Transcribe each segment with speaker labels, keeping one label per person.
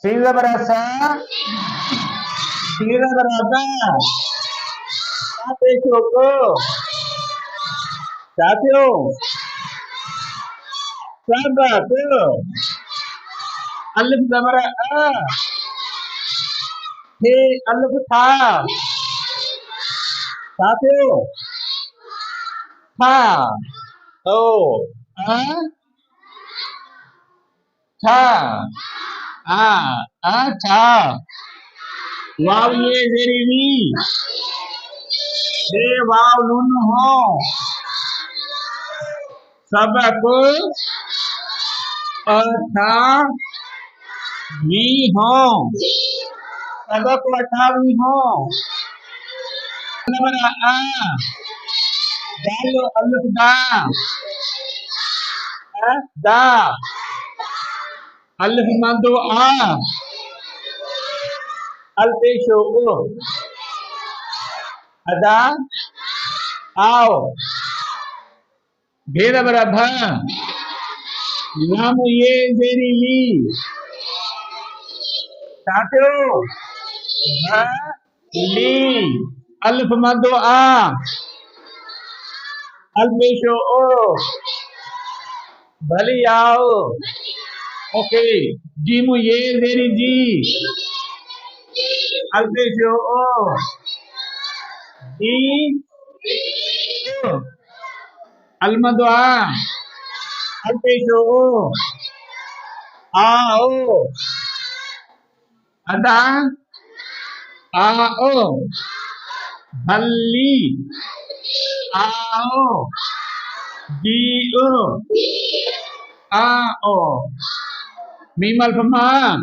Speaker 1: Sila berasa, sila berasa. Sate Choco, Satyo, Sabato, Alif Zamara A, He Alif Tha, Satyo, Tha, O, A, Tha, Tha, Wow Ye Very Ni, De Wow Nun Ho, Sabako, Tha, Ni Ho, Sabako Tha Ni Ho, Zamara A, Dalo Alif Da, Da, Alif Mando A, Alpesho O, Ada, Ao, Bheda Barabha, Namu Ye Zeri Li, Satyo, Bha, Li, Alif Mando A, Alpesho O, Bali Ao, okay, Jimu Ye Zeri Ji, Alpesho O, Di, Almado A, Alpesho O, Ao, Ada, Ao, Bali, Ao, Dio, Ao, Mimal Pama,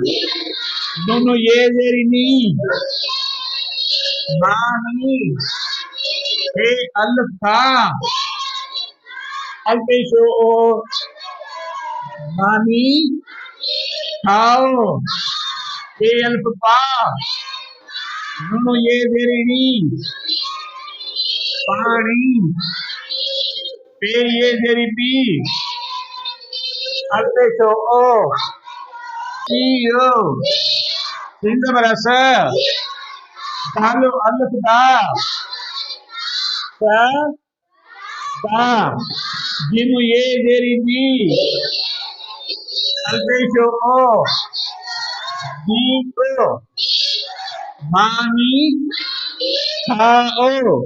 Speaker 1: Nono Ye Zeri Ni, Mani, He Alif Tha, Alpesho O, Mani, Thao, He Alif Pa, Nono Ye Zeri Ni, Pani, Pe Ye Zeri Pi, Alpesho O, Iyo, Sinda Barasa, Dalo Alif Da, Da, Jimu Ye Zeri Ji, Alpesho O, Di O, Mani, Thao,